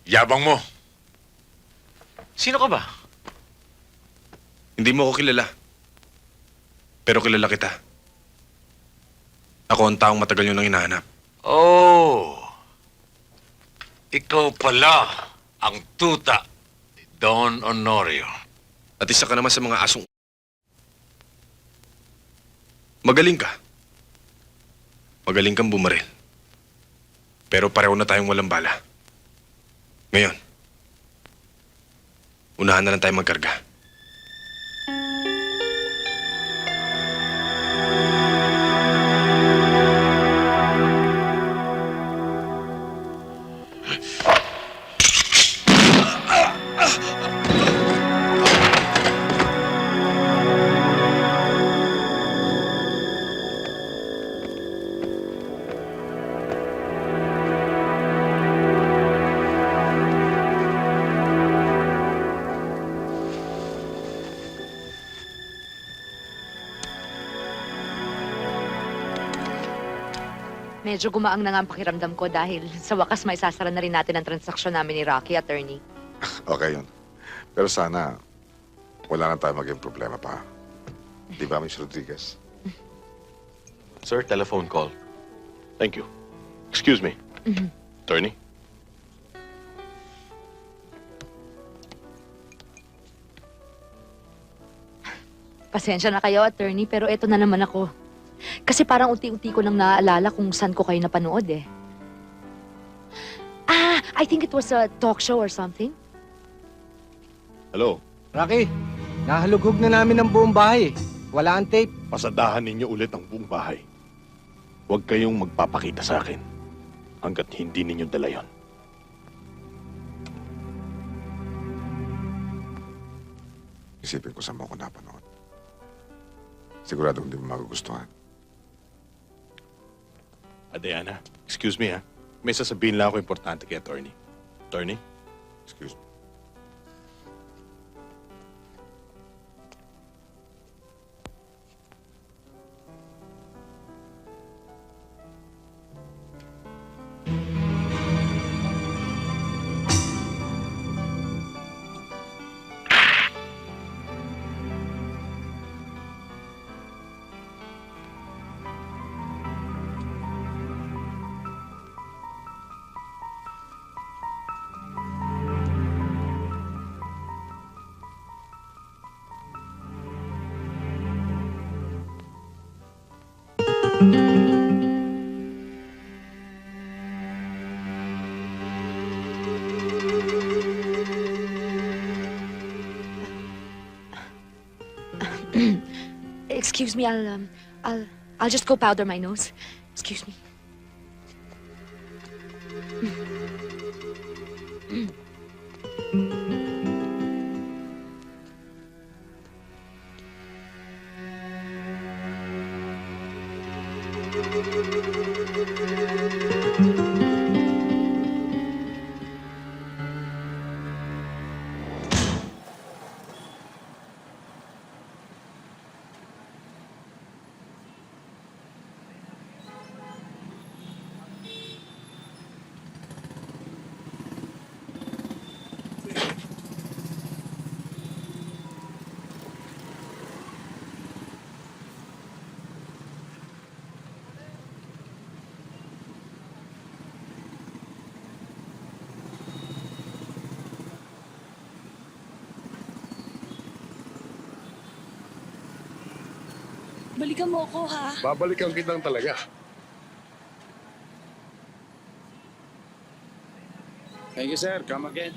Yabang mo. Sino ka ba? Hindi mo ako kilala. Pero kilala kita. Ako ang taong matagal nyo nang hinahanap. Oh. Ikaw pala ang tuta ni Don Honorio. At isa ka naman sa mga asong... Magaling ka. Magaling kang bumaril. Pero pareho na tayong walang bala. Ngayon, unahan na lang tayo magkarga. Medyo gumaang na nga ang pakiramdam ko dahil sa wakas may sasara na rin natin ang transaksyon namin ni Rocky, attorney. Okay yun. Pero sana, wala na tayo maging problema pa. Di ba, Miss Rodriguez? Sir, telephone call. Thank you. Excuse me. Attorney? Pasensya na kayo, attorney, pero eto na naman ako. Kasi parang unti-unti ko nang naaalala kung saan ko kayo napanood eh. I think it was a talk show or something. Hello? Rocky, nahalughog na namin ang buong bahay. Wala ang tape. Pasadahan ninyo ulit ang buong bahay. Huwag kayong magpapakita sa akin hanggat hindi ninyo dala yon. Isipin ko saan mo ako napanood. Sigurado hindi mo magugustuhan. Diana, excuse me ha. May sasabihin lang ako importante kay attorney. Attorney? Excuse me. Excuse me, I'll just go powder my nose. Excuse me. Balikan mo ako, ha? Babalikan kitang talaga. Thank you, sir. Come again.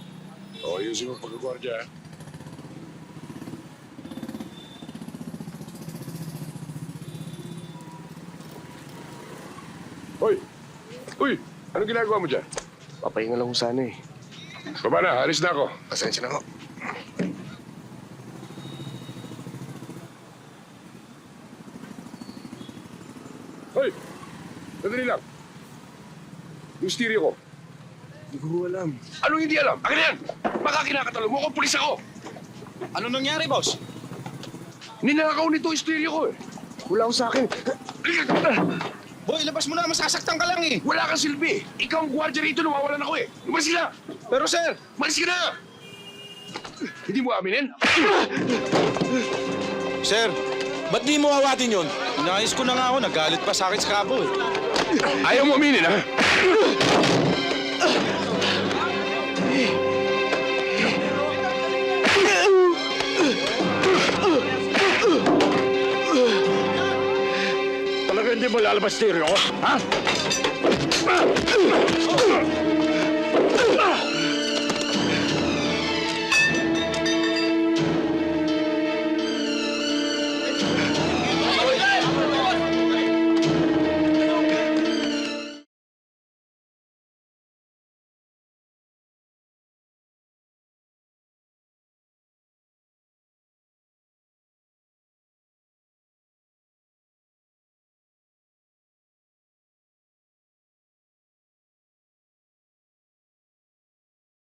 O, ayusin mo pag-gwardiya. Hoy! Uy! Anong ginagawa mo dyan? Papahinga lang kung sana eh. Baba na, alis na ako. Pasensya na ho. Hoy! Sandali lang. Yung stereo ko. Hindi ko alam. Anong hindi alam? Akin na yan! Baka kinakatalo mo kung pulis ako! Ano nangyari, boss? Ninakaw nito yung stereo ko eh. Wala ko sa akin. Boy, labas mo na. Masasaktan ka lang eh. Wala kang silbi. Ikaw ang gwardiya rito, nawawalan ako eh. Umalis ka na! Pero sir, Umalis ka na! Hindi mo aminin? Sir, ba't di mo awatin yun? Inayos ko na nga ako. Nagalit pa sa akin sa kapo eh. Ayaw mo aminin, ha? Talaga hindi mo lalabas stereo, ha?